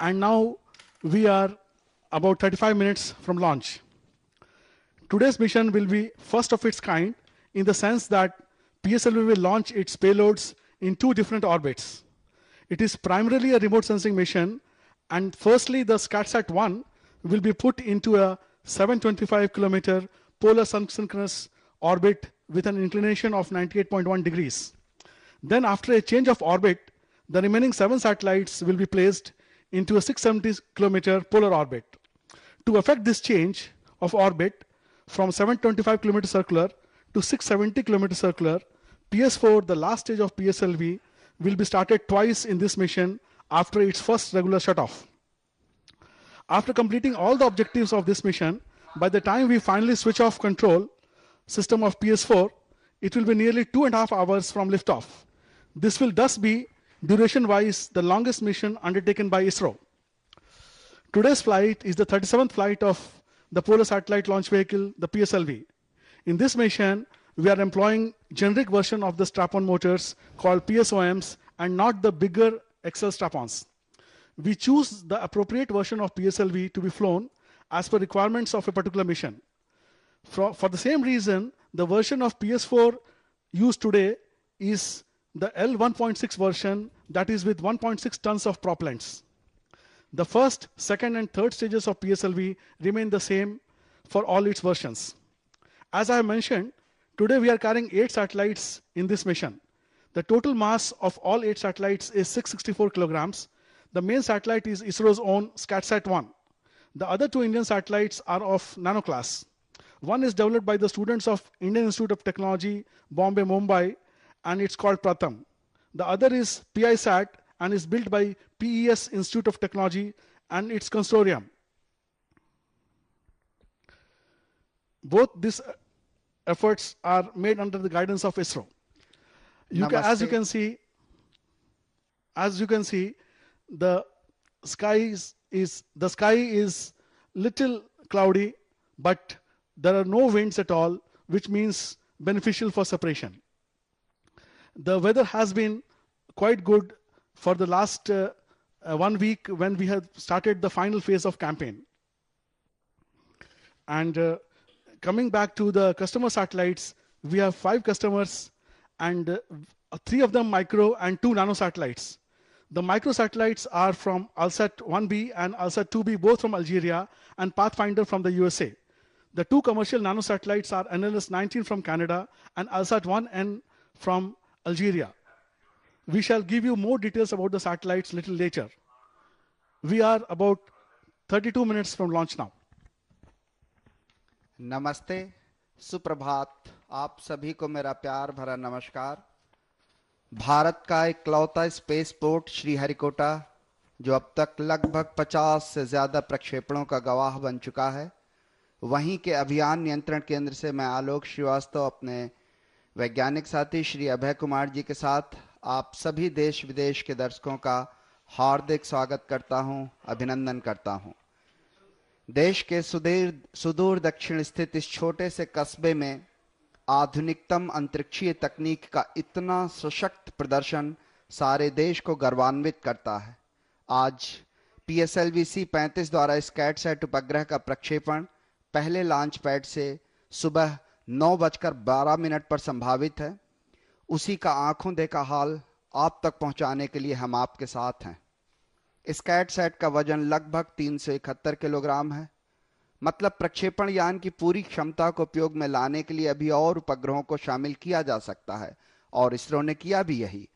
and now we are about 35 minutes from launch. Today's mission will be first of its kind in the sense that PSLV will launch its payloads in two different orbits. It is primarily a remote sensing mission, and firstly the SCATSAT-1 will be put into a 725 kilometer polar sun-synchronous orbit with an inclination of 98.1 degrees. Then after a change of orbit, the remaining 7 satellites will be placed into a 670 kilometer polar orbit. To effect this change of orbit from 725 kilometer circular to 670 kilometer circular, PS4, the last stage of PSLV, will be started twice in this mission after its first regular shutoff. After completing all the objectives of this mission, by the time we finally switch off control system of PS4, it will be nearly 2.5 hours from liftoff. This will thus be, duration-wise, the longest mission undertaken by ISRO. Today's flight is the 37th flight of the Polar Satellite Launch Vehicle, the PSLV. In this mission, we are employing generic version of the strap-on motors called PSOMs and not the bigger XL strap-ons. We choose the appropriate version of PSLV to be flown as per requirements of a particular mission. For the same reason, the version of PS4 used today is the L1.6 version, that is with 1.6 tons of propellants. The first, second, and third stages of PSLV remain the same for all its versions. As I have mentioned, today we are carrying 8 satellites in this mission. The total mass of all 8 satellites is 664 kilograms. The main satellite is ISRO's own SCATSAT-1. The other 2 Indian satellites are of nano class. One is developed by the students of Indian Institute of Technology, Bombay, Mumbai, and it's called Pratham. The other is PISAT and is built by PES Institute of Technology and its consortium. Both these efforts are made under the guidance of ISRO. As you can see, the sky is little cloudy, but there are no winds at all, which means beneficial for separation. The weather has been quite good for the last 1 week when we have started the final phase of campaign. And coming back to the customer satellites, we have 5 customers and 3 of them micro and 2 nano satellites. The micro satellites are from ALSAT-1B and ALSAT-2B, both from Algeria, and Pathfinder from the USA. The 2 commercial nano satellites are NLS-19 from Canada and ALSAT-1N from Algeria. We shall give you more details about the satellites little later. We are about 32 minutes from launch now. नमस्ते, सुप्रभात। आप सभी को मेरा प्यार भरा नमस्कार। भारत का इकलौता स्पेस पोर्ट श्रीहरिकोटा, जो अब तक लगभग 50 से ज्यादा प्रक्षेपणों का गवाह बन चुका है, वहीं के अभियान नियंत्रण केंद्र से मैं आलोक श्रीवास्तव अपने वैज्ञानिक साथी श्री अभय कुमार जी के साथ आप सभी देश विदेश के दर्शकों का हार्दिक स्वागत करता हूं, अभिनंदन करता हूं। देश के सुदूर दक्षिण स्थित इस छोटे से कस्बे में आधुनिकतम अंतरिक्षीय तकनीक का इतना सशक्त प्रदर्शन सारे देश को गर्वान्वित करता है। आज PSLV C-35 द्वारा स्कैटसैट उपग्रह का प्रक्षेपण पहले लॉन्च पैड से सुबह 9:12 पर संभावित है। उसी का आंखों देखा हाल आप तक पहुंचाने के लिए हम आपके साथ हैं। स्कैटसैट का वजन लगभग 371 किलोग्राम है। मतलब प्रक्षेपण यान की पूरी क्षमता को उपयोग में लाने के लिए अभी और उपग्रहों को शामिल किया जा सकता है, और इसरो ने किया भी यही।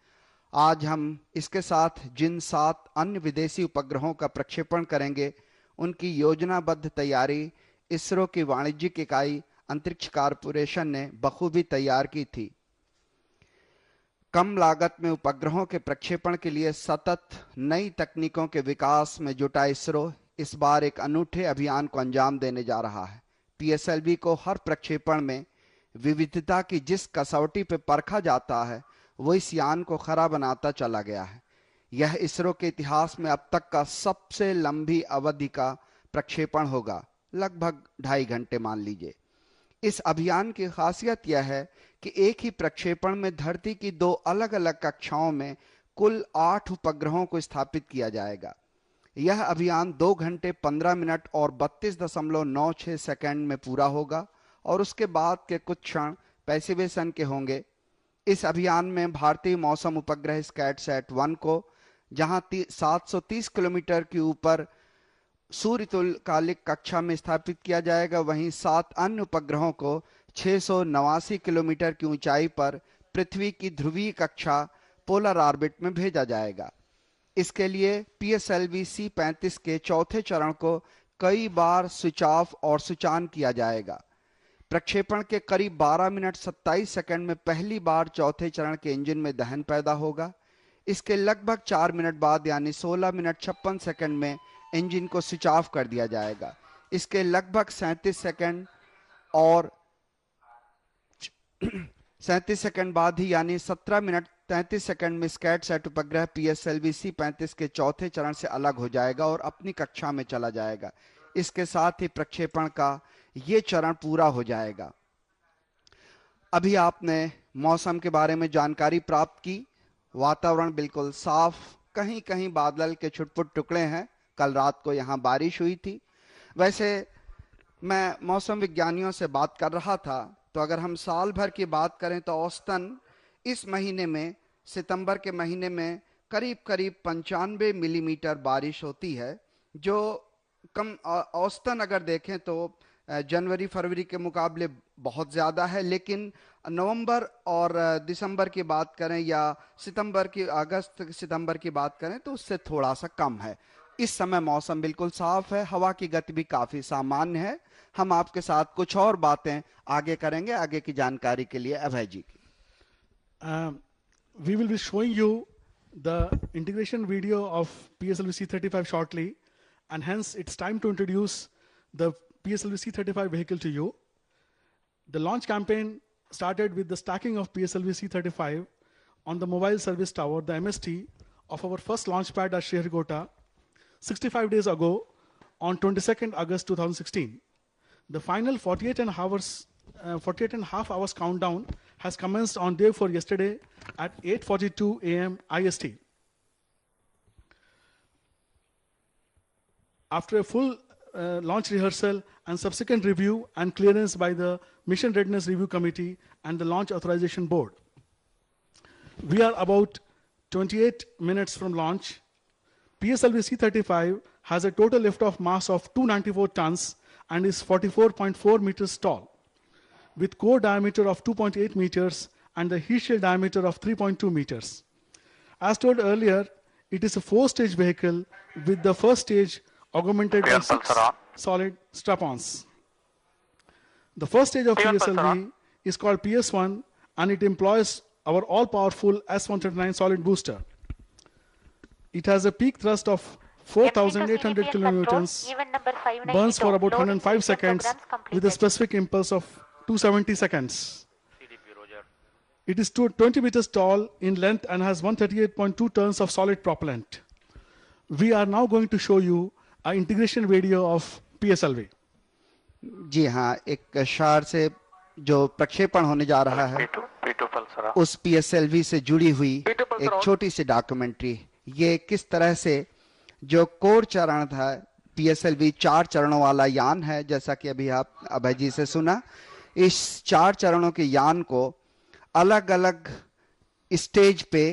आज हम इसके साथ जिन 7 अन्य विदेशी उपग्रहों का प्रक्षेपण करेंगे, उनकी योजनाबद्ध तैयारी इसरो की वाणिज्यिक इकाई अंतरिक्ष कारपोरेशन ने बखूबी तैयार की थी। कम लागत में उपग्रहों के प्रक्षेपण के लिए सतत नई तकनीकों के विकास में जुटा इसरो इस बार एक अनूठे अभियान को अंजाम देने जा रहा है। PSLV को हर प्रक्षेपण में विविधता की जिस कसौटी पर परखा जाता है, वो इस यान को खरा बनाता चला गया है। यह इसरो के इतिहास में अब तक का सबसे लंबी अवधि का प्रक्षेपण होगा, लगभग 2.5 घंटे मान लीजिए। इस अभियान की खासियत यह है कि एक ही प्रक्षेपण में धरती की 2 अलग अलग कक्षाओं में कुल 8 उपग्रहों को स्थापित किया जाएगा। यह अभियान 2 घंटे 15 मिनट और 32.96 सेकंड में पूरा होगा और उसके बाद के कुछ क्षण पैसिवेशन के होंगे। इस अभियान में भारतीय मौसम उपग्रह स्कैटसैट-1 को जहां 730 किलोमीटर के ऊपर सूर्य तुल्यकालिक कक्षा में स्थापित किया जाएगा, वहीं 7 अन्य उपग्रहों को 689 किलोमीटर की ऊंचाई पर पृथ्वी की ध्रुवीय कक्षा पोलर ऑर्बिट में भेजा जाएगा। इसके लिए PSLV C-35 के चौथे चरण को कई बार स्विच ऑफ और स्विच ऑन किया जाएगा। प्रक्षेपण के करीब 12 मिनट 27 सेकंड में पहली बार चौथे चरण के इंजन में दहन पैदा होगा। इसके लगभग 4 मिनट बाद यानी 16 मिनट 56 सेकंड में इंजन को स्विच ऑफ कर दिया जाएगा। इसके लगभग 37 सेकंड और 37 सेकंड बाद ही यानी 17 मिनट 33 सेकंड में स्कैटसैट उपग्रह PSLV C-35 के चौथे चरण से अलग हो जाएगा और अपनी कक्षा में चला जाएगा। इसके साथ ही प्रक्षेपण का ये चरण पूरा हो जाएगा। अभी आपने मौसम के बारे में जानकारी प्राप्त की। वातावरण बिल्कुल साफ, कहीं कहीं बादल के छुटपुट टुकड़े हैं। कल रात को यहाँ बारिश हुई थी। वैसे मैं मौसम विज्ञानियों से बात कर रहा था, तो अगर हम साल भर की बात करें तो औसतन इस महीने में, सितंबर के महीने में करीब करीब 95 मिलीमीटर बारिश होती है, जो कम औसतन अगर देखें तो जनवरी फरवरी के मुकाबले बहुत ज़्यादा है। लेकिन नवंबर और दिसंबर की बात करें या अगस्त सितंबर की बात करें तो उससे थोड़ा सा कम है। इस समय मौसम बिल्कुल साफ है, हवा की गति भी काफ़ी सामान्य है। हम आपके साथ कुछ और बातें आगे करेंगे, आगे की जानकारी के लिए अभय जी की। We will be showing you the integration video of PSLV C-35 shortly, and hence it's time to introduce the PSLV C-35 vehicle to you. The launch campaign started with the stacking of PSLV C-35 on the Mobile Service Tower, the MST, of our first launch pad at Sriharikota 65 days ago on 22nd August 2016. The final 48 and a half hours countdown has commenced on day 4 yesterday at 8:42 a.m. IST. After a full launch rehearsal and subsequent review and clearance by the Mission Readiness Review Committee and the Launch Authorization Board, we are about 28 minutes from launch. PSLV C-35 has a total liftoff mass of 294 tons and is 44.4 meters tall, with core diameter of 2.8 meters and the heat shield diameter of 3.2 meters. As told earlier, it is a 4-stage vehicle with the first stage augmented by 6 solid strap-ons. The first stage of PSLV is called PS1 and it employs our all-powerful S139 solid booster. It has a peak thrust of 4,800 kilonewtons, burns for about 105 seconds with a specific impulse of 270 seconds. It is 20 meters tall in length and has 138.2 tons of solid propellant. We are now going to show you an integration video of PSLV. जी हाँ, एक शार से जो प्रक्षेपण होने जा रहा है उस PSLV से जुड़ी हुई एक छोटी सी डॉक्यूमेंट्री। ये किस तरह से जो कोर चरण था, PSLV 4 चरणों वाला यान है, जैसा कि अभी आप अभय जी से सुना। इस 4 चरणों के यान को अलग अलग स्टेज पे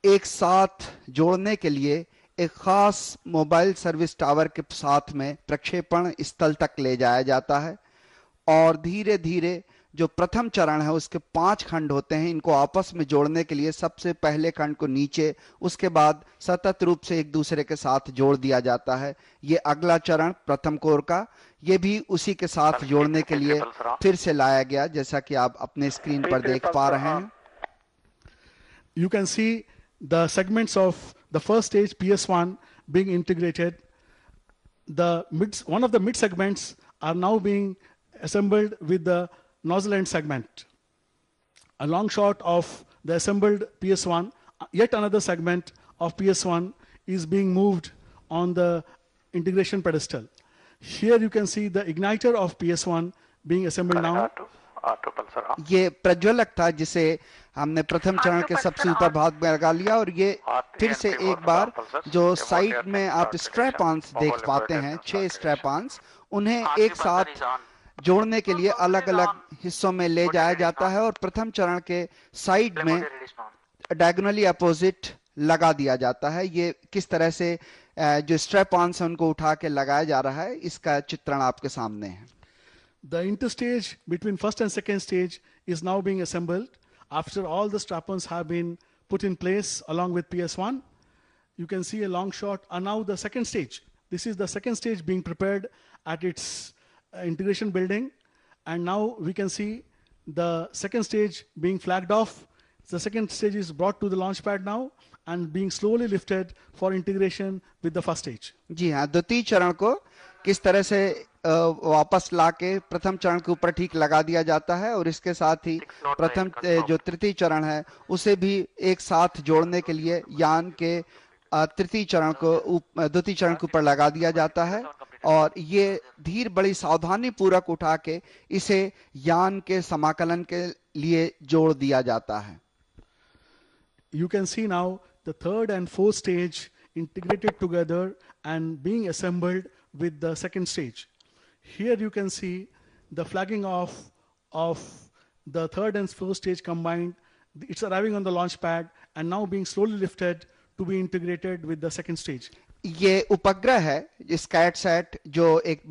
एक साथ जोड़ने के लिए एक खास मोबाइल सर्विस टावर के साथ में प्रक्षेपण स्थल तक ले जाया जाता है और धीरे धीरे जो प्रथम चरण है उसके 5 खंड होते हैं। इनको आपस में जोड़ने के लिए सबसे पहले खंड को नीचे, उसके बाद सतत रूप से एक दूसरे के साथ जोड़ दिया जाता है। ये अगला चरण प्रथम कोर का, ये भी उसी के साथ जोड़ने के लिए फिर से लाया गया, जैसा कि आप अपने स्क्रीन पर देख पा रहे हैं। You can see the segments of the first stage PS1 being integrated. One of the mid segments are now being assembled with the nozzle end segment. A long shot of the assembled PS1, yet another segment of PS1 is being moved on the integration pedestal. Here you can see the igniter of PS1 being assembled now. propulsor off. ये प्रज्वलक था जिसे हमने प्रथम चरण के सबसे ऊपर भाग में लगा लिया, और ये फिर से एक बार जो साइड में आप स्ट्रैप ऑन्स देख पाते हैं, 6 स्ट्रैप ऑन्स, उन्हें एक साथ जोड़ने के लिए अलग अलग हिस्सों में ले जाया जाता है और प्रथम चरण के साइड में डायगोनली अपोजिट लगा दिया जाता है। ये किस तरह से जो स्ट्रैप ऑन्स है उनको उठा के लगाया जा रहा है, इसका चित्रण आपके सामने है। The interstage between first and second stage is now being assembled. After all the strap-ons have been put in place along with PS1, you can see a long shot. And now the second stage. This is the second stage being prepared at its integration building. And now we can see the second stage being flagged off. The second stage is brought to the launch pad now and being slowly lifted for integration with the first stage. जी हाँ, द्वितीय चरण को किस तरह से वापस लाके प्रथम चरण के ऊपर ठीक लगा दिया जाता है, और इसके साथ ही प्रथम जो तृतीय चरण है उसे भी एक साथ जोड़ने के लिए यान के तृतीय चरण को द्वितीय चरण के ऊपर लगा दिया जाता है, और ये धीर बड़ी सावधानी पूर्वक उठा के इसे यान के समाकलन के लिए जोड़ दिया जाता है। You can see now the third and fourth stage integrated together and being assembled with the second stage. Here you can see the flagging off of the third and fourth stage combined. It's arriving on the launch pad and now being slowly lifted to be integrated with the second stage. ये उपग्रह है स्कैट set, जो एक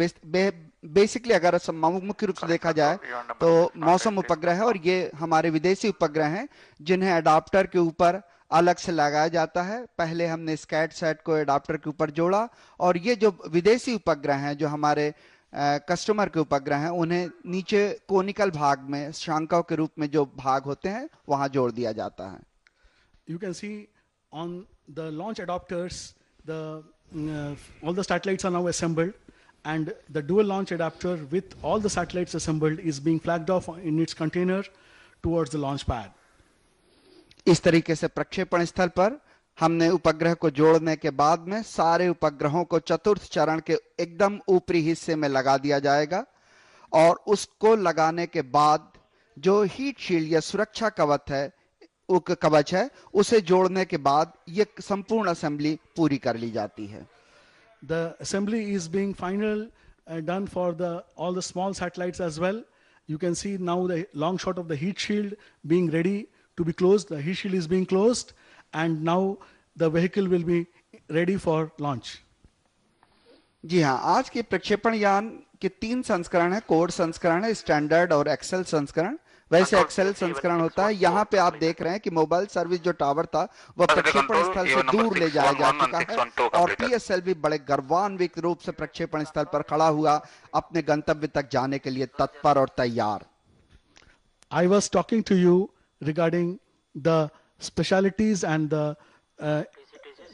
basically अगर मुख्य रूप से देखा जाए तो मौसम उपग्रह है, और ये हमारे विदेशी उपग्रह हैं जिन्हें अडाप्टर के ऊपर अलग से लगाया जाता है। पहले हमने स्कैट सैट को अडाप्टर के ऊपर जोड़ा, और ये जो विदेशी उपग्रह हैं जो हमारे कस्टमर के उपग्रह हैं उन्हें नीचे कोनिकल भाग में शंकाओं के रूप में जो भाग होते हैं वहां जोड़ दिया जाता है। You can see on the launch adapters, all the satellites are now assembled, and the dual launch adapter with all the satellites assembled is being flagged off in its container towards the launch pad. इस तरीके से प्रक्षेपण स्थल पर हमने उपग्रह को जोड़ने के बाद में सारे उपग्रहों को चतुर्थ चरण के एकदम ऊपरी हिस्से में लगा दिया जाएगा, और उसको लगाने के बाद जो हीट शील्ड या सुरक्षा कवच है उसे जोड़ने के बाद ये संपूर्ण असेंबली पूरी कर ली जाती है। The assembly is being done for all the small satellites as well. You can see now the long shot of the heat shield being ready to be closed. The heat shield is being closed, and now the vehicle will be ready for launch. जी हाँ, आज के प्रक्षेपण यान के 3 संस्करण है, code संस्करण है, स्टैंडर्ड और एक्सेल संस्करण। वैसे एक्सेल संस्करण होता है। यहाँ पे आप देख रहे हैं कि मोबाइल सर्विस जो टावर था वह प्रक्षेपण स्थल से दूर ले जाया जा चुका है, और पीएसएलवी बड़े गर्वान्वित रूप से प्रक्षेपण स्थल पर खड़ा हुआ अपने गंतव्य तक जाने के लिए तत्पर और तैयार। I was talking to you regarding the specialities and the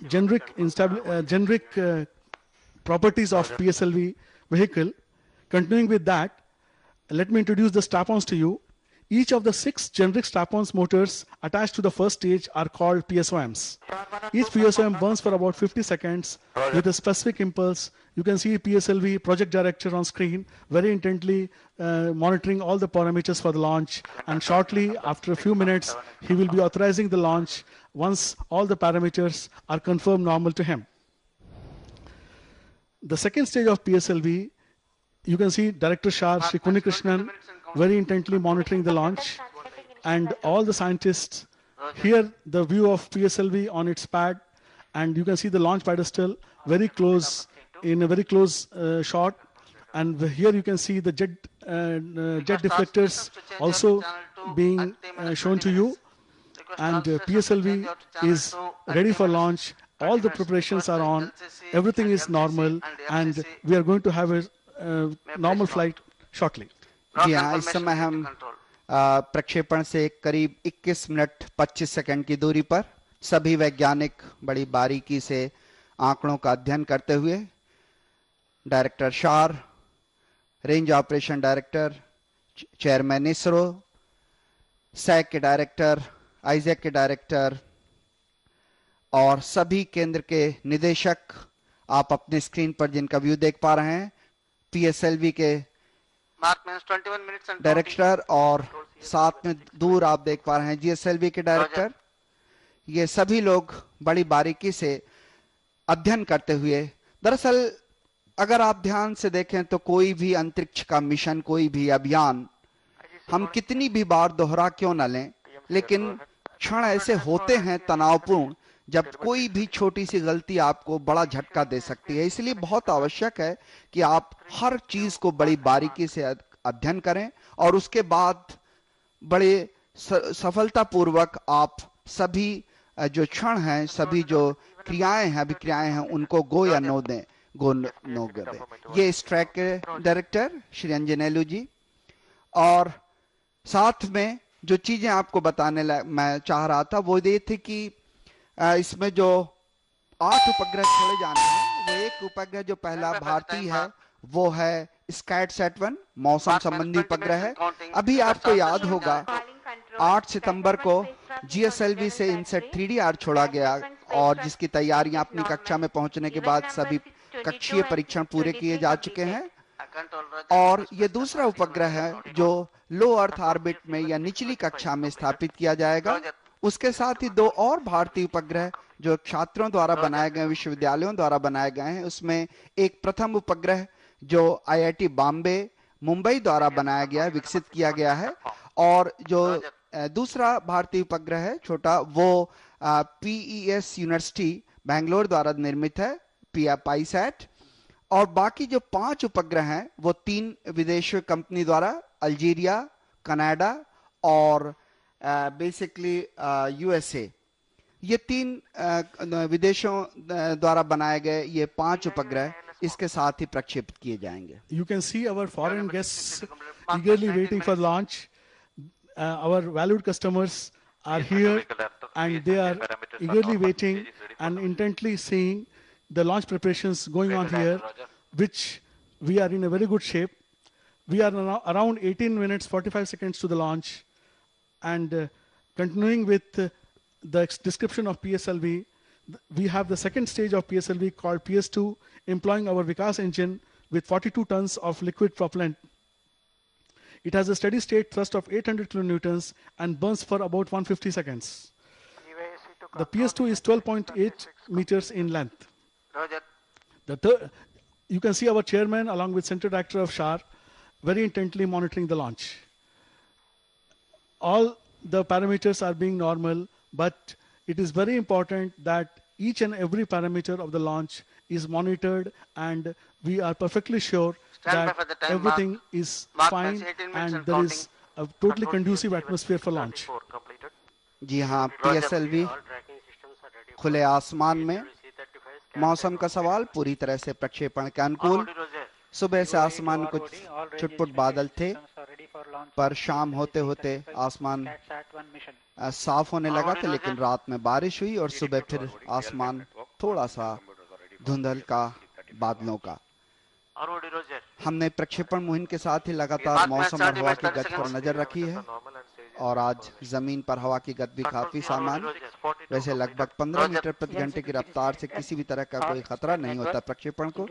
generic properties of PSLV vehicle. Continuing with that, let me introduce the strap-ons to you. Each of the 6 generic strap-ons motors attached to the first stage are called PSOMs. Each PSOM burns for about 50 seconds with a specific impulse. You can see PSLV project director on screen very intently monitoring all the parameters for the launch, and shortly after a few minutes he will be authorizing the launch once all the parameters are confirmed normal to him. The second stage of PSLV, you can see Director Shah Shri Kunnikrishnan very intently monitoring the launch, and all the scientists. Here the view of PSLV on its pad, and you can see the launch pedestal very close, in a very close shot, and here you can see the jet deflectors also being shown to you, and PSLV is ready for launch. All the preparations are on, everything is normal, and we are going to have a normal flight shortly. जी हाँ, इस समय हम प्रक्षेपण से करीब 21 minute 25 second की दूरी पर सभी वैज्ञानिक बड़ी बारीकी से आंकड़ों का अध्ययन करते हुए, director SHAR, range operation director, chairman ISRO, SAC के डायरेक्टर, आइजैक के डायरेक्टर और सभी केंद्र के निदेशक आप अपने स्क्रीन पर जिनका व्यू देख पा रहे हैं, पीएसएलवी के Mark means 21 minutes and director और साथ में दूर आप देख पा रहे हैं जीएसएलवी के डायरेक्टर। ये सभी लोग बड़ी बारीकी से अध्ययन करते हुए, दरअसल अगर आप ध्यान से देखें तो कोई भी अंतरिक्ष का मिशन, कोई भी अभियान हम कितनी भी बार दोहरा क्यों न लें, लेकिन क्षण ऐसे होते हैं तनावपूर्ण जब कोई भी छोटी सी गलती आपको बड़ा झटका दे सकती है। इसलिए बहुत आवश्यक है कि आप हर चीज को बड़ी बारीकी से अध्ययन करें और उसके बाद बड़े सफलतापूर्वक आप सभी जो क्षण हैं, सभी जो क्रियाएं हैं, अभिक्रियाएं हैं, उनको गो या नो दें, गो नो दें। ये इस ट्रैक के डायरेक्टर श्री अंजनेलू जी। और साथ में जो चीजें आपको बताने मैं चाह रहा था वो ये थी कि इसमें जो 8 उपग्रह छोड़े जाने हैं, वो एक उपग्रह जो पहला भारतीय है वो है स्कैटसैट-1 मौसम संबंधी उपग्रह है। अभी आपको याद होगा 8 सितंबर को जीएसएलवी से इनसेट 3DR छोड़ा गया और जिसकी तैयारियां अपनी कक्षा में पहुंचने के बाद सभी कक्षीय परीक्षण पूरे किए जा चुके हैं। और ये दूसरा उपग्रह है जो लो अर्थ ऑर्बिट में या निचली कक्षा में स्थापित किया जाएगा। उसके साथ ही 2 और भारतीय उपग्रह जो छात्रों द्वारा बनाए गए, विश्वविद्यालयों द्वारा बनाए गए हैं। उसमें एक प्रथम उपग्रह जो आईआईटी बॉम्बे मुंबई द्वारा बनाया गया है, विकसित किया गया है, और जो दूसरा भारतीय उपग्रह है छोटा, वो पीईएस यूनिवर्सिटी बेंगलोर द्वारा निर्मित है, पाईसैट। और बाकी जो 5 उपग्रह हैं वो 3 विदेशी कंपनी द्वारा, अल्जीरिया, कनाडा और बेसिकली यूएसए, ये 3 विदेशों द्वारा बनाए गए ये 5 उपग्रह इसके साथ ही प्रक्षेपित किए जाएंगे। You can see our foreign guests eagerly waiting for launch. Our valued customers are here and they are eagerly waiting and intently seeing the launch preparations going on here, which we are in a very good shape. We are around 18 minutes 45 seconds to the launch, and continuing with the description of PSLV, we have the second stage of PSLV called PS2, employing our Vikas engine with 42 tons of liquid propellant. It has a steady state thrust of 800 kilonewtons and burns for about 150 seconds. The PS2 is 12.8 meters in length. You can see our chairman along with center director of SHAR very intently monitoring the launch. All the parameters are being normal, but it is very important that each and every parameter of the launch is monitored, and we are perfectly sure that everything is fine and there is a totally conducive atmosphere for launch. जी हाँ, PSLV खुले आसमान में, मौसम का सवाल पूरी तरह से प्रक्षेपण के अनुकूल। सुबह से आसमान कुछ छुटपुट बादल थे, पर शाम होते होते आसमान साफ होने लगा था, लेकिन रात में बारिश हुई और सुबह फिर आसमान थोड़ा सा धुंधल का, बादलों का। हमने प्रक्षेपण मुहिम के साथ ही लगातार मौसम और हवा की गति पर नजर रखी है, और आज जमीन पर हवा की गति भी काफी सामान्य, वैसे लगभग 15 मीटर प्रति घंटे की रफ्तार से किसी भी तरह का कोई खतरा नहीं होता प्रक्षेपण को।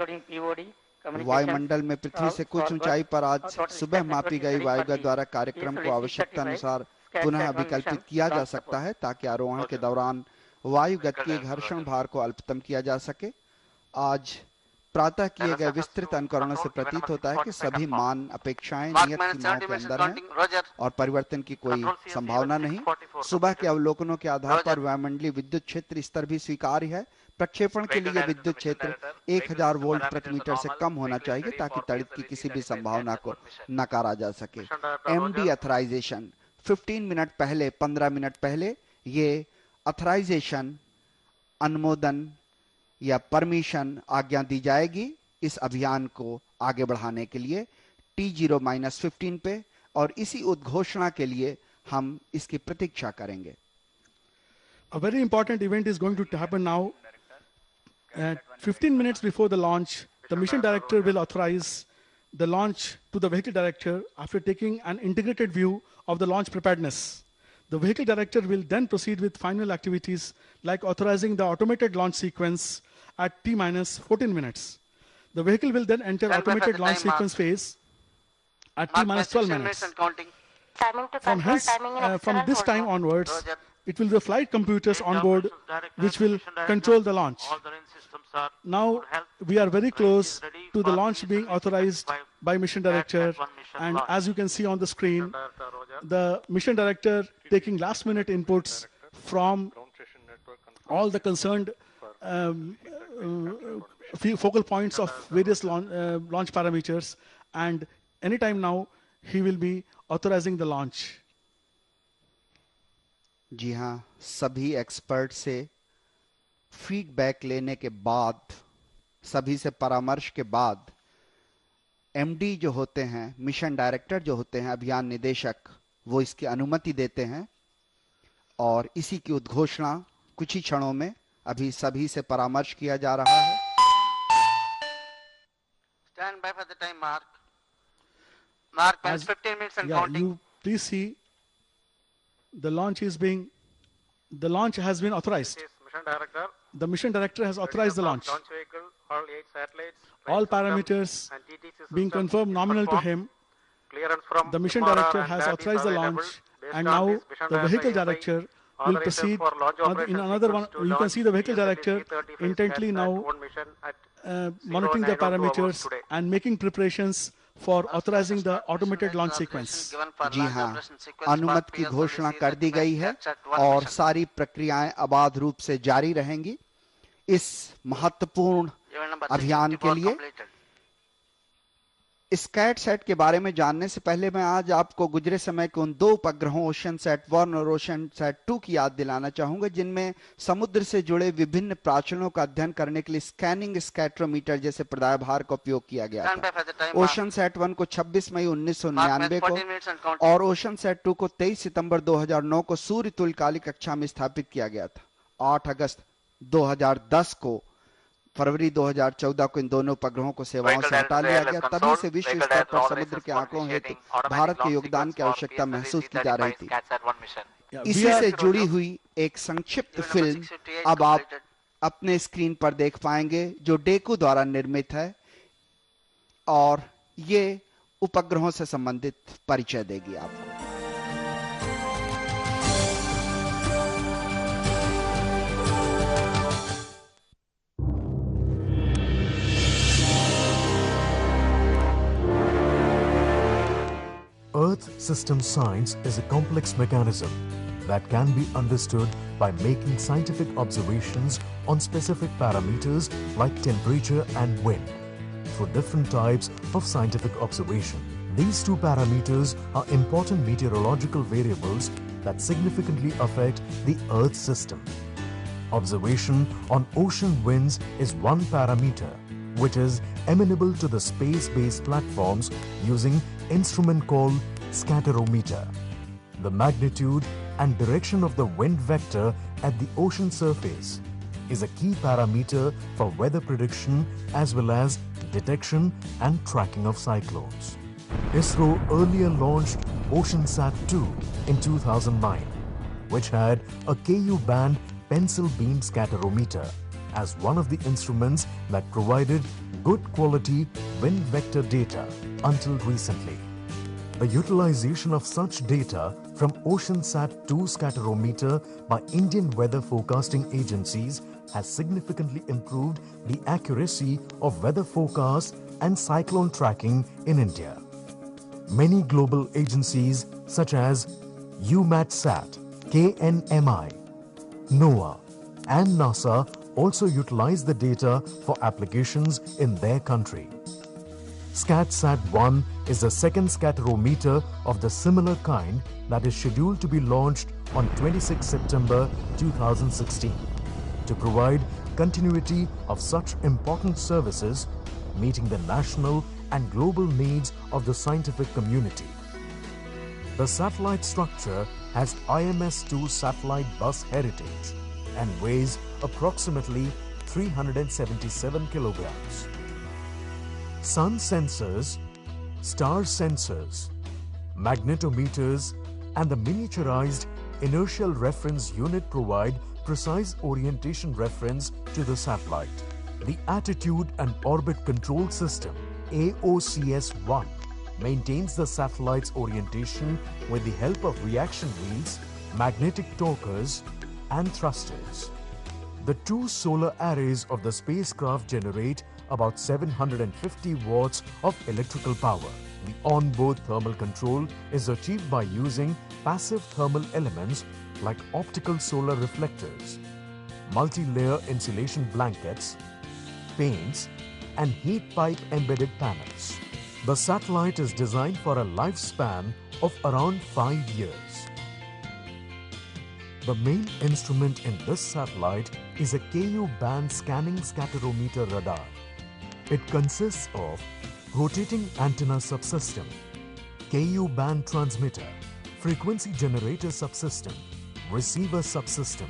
वायुमंडल में पृथ्वी से कुछ ऊंचाई पर आज सुबह मापी गई वायुगत द्वारा कार्यक्रम को आवश्यकता अनुसार पुनः अभिकल्पित किया जा सकता है, ताकि आरोहण के दौरान वायुगत के घर्षण भार को अल्पतम किया जा सके। आज प्रातः किए गए विस्तृत अनुकरणों से प्रतीत होता है कि सभी मान अपेक्षाएं नियत सीमाओं के अंदर हैं और परिवर्तन की कोई संभावना नहीं। सुबह के अवलोकनों के आधार पर वायुमंडलीय विद्युत क्षेत्र स्तर भी स्वीकार्य है। प्रक्षेपण के लिए विद्युत क्षेत्र 1000 वोल्ट प्रति मीटर से कम होना चाहिए, ताकि तड़ित की किसी भी संभावना को नकारा जा सके। एमडी अथराइजेशन 15 मिनट पहले ये अथराइजेशन, अनुमोदन या परमिशन, आज्ञा दी जाएगी इस अभियान को आगे बढ़ाने के लिए T0-15 पे, और इसी उद्घोषणा के लिए हम इसकी प्रतीक्षा करेंगे। A very important event is going to happen now. 15 minutes before the launch, the mission director will authorize the launch to the vehicle director after taking an integrated view of the launch preparedness. The vehicle director will then proceed with final activities like authorizing the automated launch sequence at T-14 minutes. The vehicle will then enter automated launch sequence phase at T minus 12 minutes. And counting. Timing to From control hence, timing in from external this hold time mode. onwards, Roger. it will be the flight computers on board which will control the launch. All the range systems are Now good health. we are very Range close is ready to the for launch being PSLV authorized 25 by mission at director, one mission and launch. as you can see on the screen, Director Roger. the mission director taking last minute inputs from Ground station network confirmed. all the concerned focal points of various launch parameters, and anytime now he will be authorizing the launch. जी हाँ, सभी expert से feedback लेने के बाद, सभी से परामर्श के बाद एमडी जो होते हैं, मिशन डायरेक्टर जो होते हैं, अभियान निदेशक, वो इसकी अनुमति देते हैं और इसी की उद्घोषणा कुछ ही क्षणों में अभी सभी से परामर्श किया जा रहा है. Stand by for the time mark. Mark As- 15 minutes and Yeah, counting. you please see the launch has been authorized. This is mission director. The mission director has authorized the launch. Launch vehicle, all 8 satellites. All range system parameters and TTC being system confirmed is nominal to performed. him. Clearance from The mission FRR director and has that is authorized the available. launch, Based and on now this, mission the vehicle is by director will authorization proceed for launch in operations another one. equals to You can launch see the vehicle PSLV director 335 intently at now one mission at monitoring the 0902 hours parameters today. and making preparations for authorizing the automated launch Operation sequence. given for ji launch हाँ, operation sequence for अनुमति की PSLV घोषणा कर दी गई है at one और mission. सारी प्रक्रियाएं अबाध रूप से जारी रहेंगी इस महत्वपूर्ण Event number अभियान के 354 लिए. completed. स्कैट सेट के बारे में जानने से पहले मैं आज आपको गुजरे समय के उन दो उपग्रहों ओशन सेट 1 और ओशन सेट 2 की याद दिलाना चाहूंगा, जिनमें समुद्र से जुड़े विभिन्न प्राचलों का अध्ययन करने के लिए स्कैनिंग स्कैटरोमीटर जैसे प्रदायभार का उपयोग किया गया Stand by था. for the time mark. Ocean set 1 को 26 मई Mark 1999 14 minutes and counting. और ओशन सेट 2 को 23 सितंबर 2009 को सूर्य तुल्यकालिक कक्षा में स्थापित किया गया था. 8 अगस्त 2010 को फरवरी 2014 को इन दोनों उपग्रहों को सेवाओं से हटा लिया गया. तभी से विश्व स्तर पर समुद्र के आंकड़ों हेतु भारत के योगदान की आवश्यकता महसूस की जा रही थी. Yeah, we इसी are- से जुड़ी हुई एक संक्षिप्त फिल्म अब आप अपने स्क्रीन पर देख पाएंगे, जो डेकू द्वारा निर्मित है और ये उपग्रहों से संबंधित परिचय देगी आपको. Earth system science is a complex mechanism that can be understood by making scientific observations on specific parameters like temperature and wind for different types of scientific observation. These two parameters are important meteorological variables that significantly affect the Earth system. Observation on ocean winds is one parameter, which is amenable to the space-based platforms using instrument called scatterometer. The magnitude and direction of the wind vector at the ocean surface is a key parameter for weather prediction as well as detection and tracking of cyclones. ISRO earlier launched OceanSat-2 in 2009, which had a Ku-band pencil beam scatterometer as one of the instruments that provided good quality wind vector data until recently. The utilization of such data from OceanSat-2 scatterometer by Indian weather forecasting agencies has significantly improved the accuracy of weather forecasts and cyclone tracking in India. Many global agencies such as EUMETSAT, KNMI, NOAA and NASA also utilize the data for applications in their country. SCATSAT-1 is the second scatterometer of the similar kind that is scheduled to be launched on 26 September 2016 to provide continuity of such important services, meeting the national and global needs of the scientific community. The satellite structure has IMS-2 satellite bus heritage and weighs approximately 377 kilograms. Sun sensors, star sensors, magnetometers and the miniaturized inertial reference unit provide precise orientation reference to the satellite. The Attitude and Orbit Control System, AOCS-1, maintains the satellite's orientation with the help of reaction wheels, magnetic torquers, and thrusters. The two solar arrays of the spacecraft generate about 750 watts of electrical power. The onboard thermal control is achieved by using passive thermal elements like optical solar reflectors, multi-layer insulation blankets, paints, and heat pipe embedded panels. The satellite is designed for a lifespan of around 5 years. The main instrument in this satellite is a Ku-band scanning scatterometer radar. It consists of rotating antenna subsystem, Ku-band transmitter, frequency generator subsystem, receiver subsystem,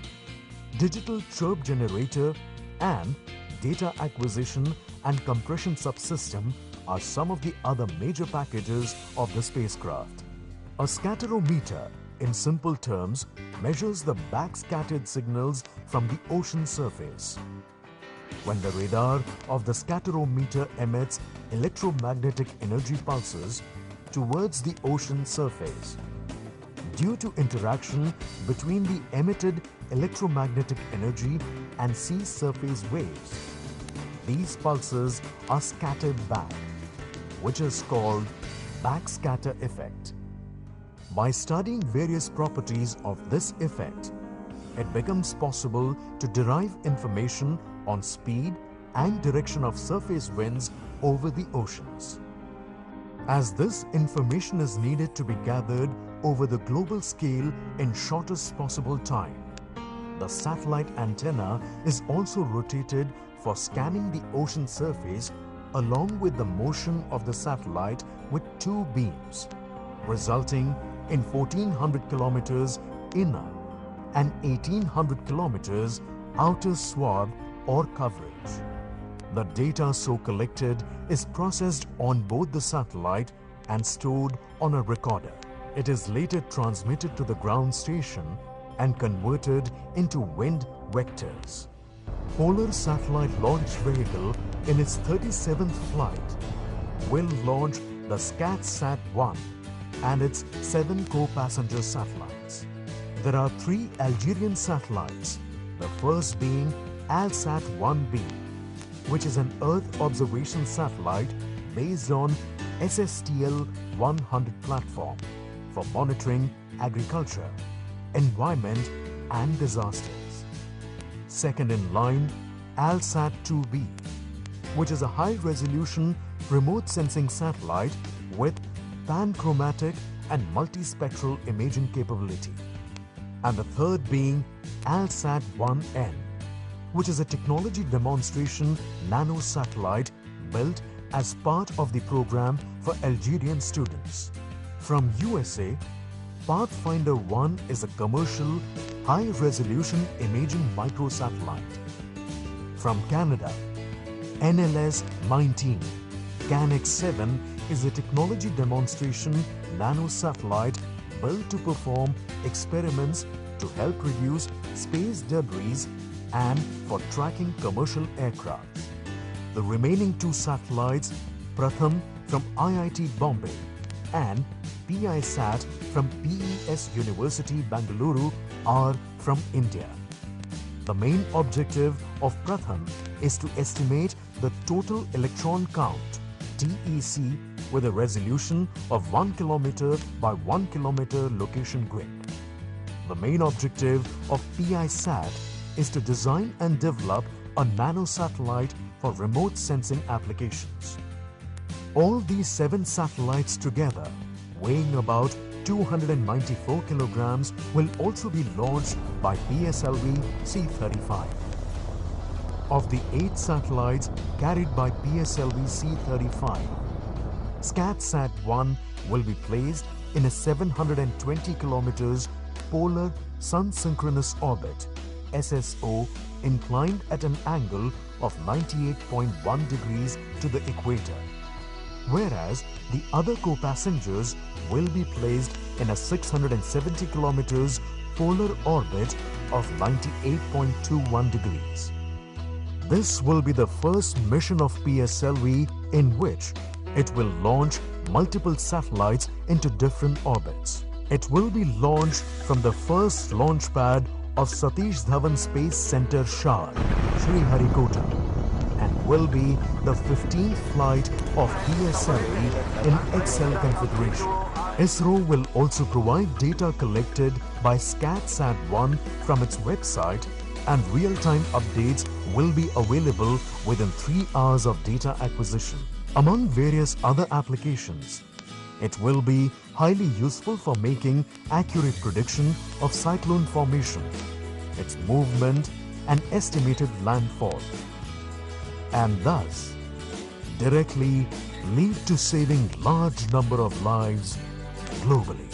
digital chirp generator, and data acquisition and compression subsystem are some of the other major packages of the spacecraft. A scatterometer, in simple terms, measures the backscattered signals from the ocean surface. When the radar of the scatterometer emits electromagnetic energy pulses towards the ocean surface, due to interaction between the emitted electromagnetic energy and sea surface waves, these pulses are scattered back, which is called backscatter effect. By studying various properties of this effect, it becomes possible to derive information on speed and direction of surface winds over the oceans. As this information is needed to be gathered over the global scale in shortest possible time, the satellite antenna is also rotated for scanning the ocean surface along with the motion of the satellite with two beams, resulting in 1400 kilometers inner and 1800 kilometers outer swath or coverage. The data so collected is processed on board the satellite and stored on a recorder. It is later transmitted to the ground station and converted into wind vectors. Polar Satellite Launch Vehicle, in its 37th flight, will launch the SCATSat-1 and its 7 co-passenger satellites. There are 3 Algerian satellites, the first being ALSat-1B, which is an Earth observation satellite based on SSTL-100 platform for monitoring agriculture, environment and disasters. Second in line, ALSat-2B, which is a high-resolution remote sensing satellite with panchromatic and multispectral imaging capability. And the third being ALSat-1N, which is a technology demonstration nano-satellite built as part of the program for Algerian students. From USA, Pathfinder 1 is a commercial high-resolution imaging microsatellite. From Canada, NLS-19 CanX-7 is a technology demonstration nano-satellite built to perform experiments to help reduce space debris and for tracking commercial aircraft. The remaining 2 satellites, Pratham from IIT Bombay and PISat from PES University Bangalore, are from India. The main objective of Pratham is to estimate the total electron count, TEC, with a resolution of 1 kilometer by 1 kilometer location grid. The main objective of PISat is to design and develop a nano-satellite for remote sensing applications. All these 7 satellites together, weighing about 294 kilograms, will also be launched by PSLV C-35. Of the 8 satellites carried by PSLV C-35, SCATSat-1 will be placed in a 720 kilometers polar sun-synchronous orbit, SSO, inclined at an angle of 98.1 degrees to the equator, whereas the other co-passengers will be placed in a 670 kilometers polar orbit of 98.21 degrees. This will be the first mission of PSLV in which It will launch multiple satellites into different orbits. It will be launched from the first launch pad of Satish Dhawan Space Center Shar, Sriharikota, and will be the 15th flight of PSLV in XL configuration. ISRO will also provide data collected by SCATSat-1 from its website, and real-time updates will be available within 3 hours of data acquisition. Among various other applications, it will be highly useful for making accurate prediction of cyclone formation, its movement and estimated landfall, and thus directly lead to saving large number of lives globally.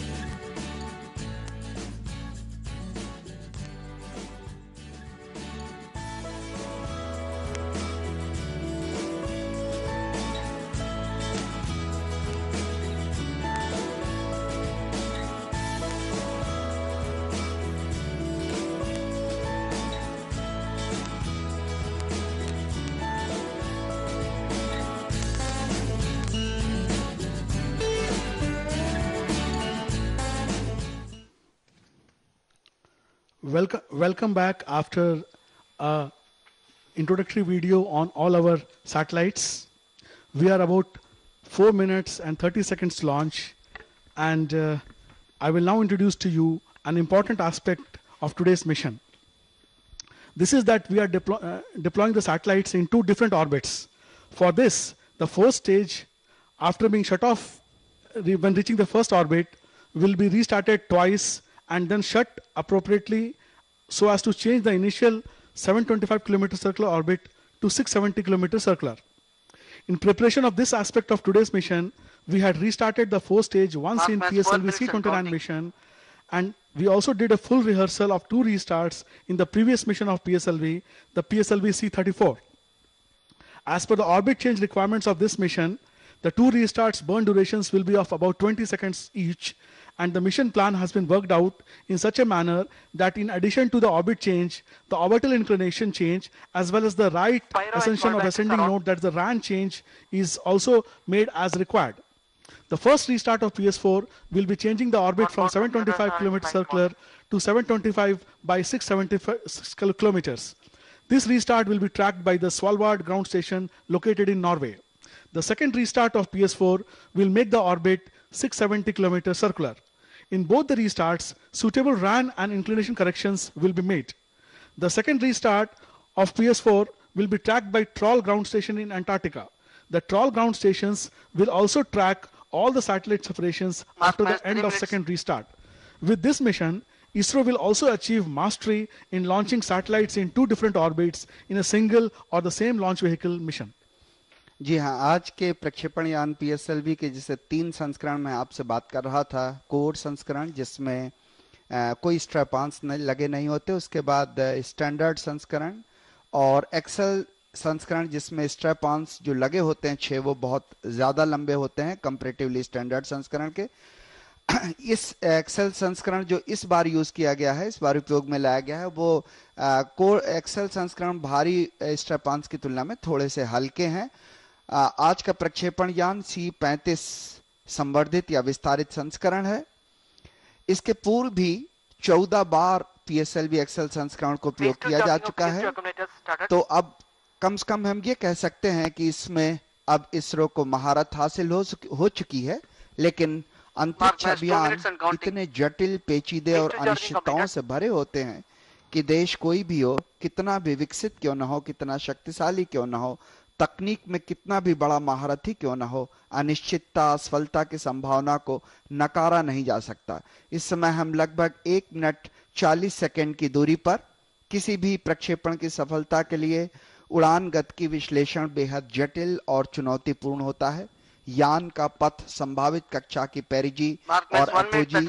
Welcome back after a introductory video on all our satellites. We are about 4 minutes and 30 seconds to launch, and I will now introduce to you an important aspect of today's mission. This is that we are deploying the satellites in 2 different orbits. For this, the first stage, after being shut off when reaching the first orbit, will be restarted twice and then shut appropriately so as to change the initial 725 km circular orbit to 670 km circular. In preparation of this aspect of today's mission, we had restarted the first stage once in PSLV C29 mission, and we also did a full rehearsal of 2 restarts in the previous mission of PSLV, the PSLV C34. As per the orbit change requirements of this mission, the 2 restarts burn durations will be of about 20 seconds each, and the mission plan has been worked out in such a manner that in addition to the orbit change, the orbital inclination change, as well as the right ascension or ascending node, that the RAN change, is also made as required. The first restart of PS4 will be changing the orbit from 725 km circular to 725 by 676 kilometers. This restart will be tracked by the Svalbard ground station located in Norway. The second restart of PS4 will make the orbit 670 km circular. In both the restarts, suitable RAN and inclination corrections will be made. The second restart of PS4 will be tracked by Troll ground station in Antarctica. The Troll ground stations will also track all the satellite separations after the end of second restart. With this mission, ISRO will also achieve mastery in launching satellites in 2 different orbits in a single or the same launch vehicle mission. जी हाँ, आज के प्रक्षेपण यान PSLV के जैसे 3 संस्करण में आपसे बात कर रहा था। कोर संस्करण जिसमें कोई स्ट्रैप-ऑन्स लगे नहीं होते, उसके बाद स्टैंडर्ड संस्करण, और एक्सेल संस्करण जिसमें स्ट्रैप-ऑन्स जो लगे होते हैं 6, वो बहुत ज़्यादा लंबे होते हैं कंपैरेटिवली स्टैंडर्ड संस्करण के। इस एक्सेल संस्करण जो इस बार यूज किया गया है, इस बार उपयोग में लाया गया है, वो कोर एक्सेल संस्करण भारी स्ट्रैप-ऑन्स की तुलना में थोड़े से हल्के हैं। आज का प्रक्षेपण यान C-35 संवर्धित या विस्तारित संस्करण है। इसके पूर्व भी 14 बार PSLV एक्सेल संस्करण को उपयोग किया जा चुका है, तो अब कम से कम हम ये कह सकते हैं कि इसमें अब इसरो को महारत हासिल हो चुकी है। लेकिन अंतरिक्ष अभियान इतने जटिल, पेचीदे और अनिश्चितताओं से भरे होते हैं कि देश कोई भी हो, कितना भी विकसित क्यों ना हो, कितना शक्तिशाली क्यों ना हो, तकनीक में कितना भी बड़ा महारथी क्यों ना हो, अनिश्चितता, असफलता की संभावना को नकारा नहीं जा सकता। इस समय हम लगभग 1 मिनट 40 सेकंड की दूरी पर किसी भी प्रक्षेपण की सफलता के लिए उड़ान गति की विश्लेषण बेहद जटिल और चुनौतीपूर्ण होता है। यान का पथ संभावित कक्षा की पेरिजी और अपोजी,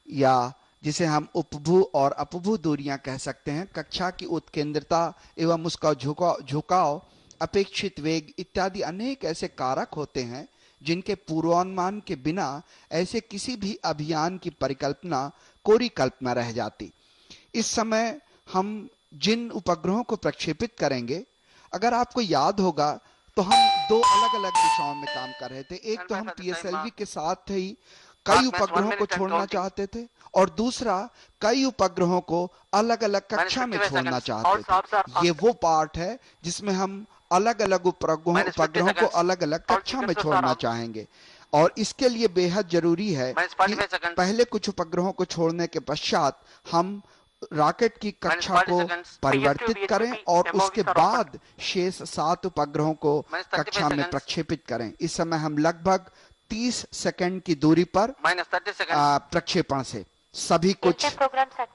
या जिसे हम उपभू और अपभू दूरियां कह सकते हैं, कक्षा की उत्केंद्रता एवं उसका झुकाव, अपेक्षित वेग इत्यादि अनेक ऐसे कारक होते हैं जिनके पूर्वानुमान के बिना ऐसे किसी भी अभियान की परिकल्पना कोरी कल्पना रह जाती। इस समय हम जिन उपग्रहों को प्रक्षेपित करेंगे, अगर आपको याद होगा तो हम दो अलग अलग दिशाओं में काम कर रहे थे। एक And तो by हम the time पीएसएलवी mark, के साथ ही कई mark means 1 उपग्रहों को minute and छोड़ना counting. चाहते थे, और दूसरा कई उपग्रहों को अलग अलग Minus कक्षा में 55 छोड़ना seconds. चाहते Also, थे। ये वो पार्ट है जिसमें हम अलग अलग Minus 50 उपग्रहों को seconds. अलग अलग All कक्षा में sequences छोड़ना are on. चाहेंगे। और इसके लिए बेहद जरूरी है Minus कि 45 seconds. पहले कुछ उपग्रहों को छोड़ने के पश्चात हम रॉकेट की कक्षा 40 को seconds. परिवर्तित BHP, करें और MOVs उसके are बाद शेष 7 उपग्रहों को Minus 35 कक्षा में seconds. प्रक्षेपित करें। इस समय हम लगभग 30 सेकंड की दूरी पर Minus 30 seconds. प्रक्षेपण से सभी कुछ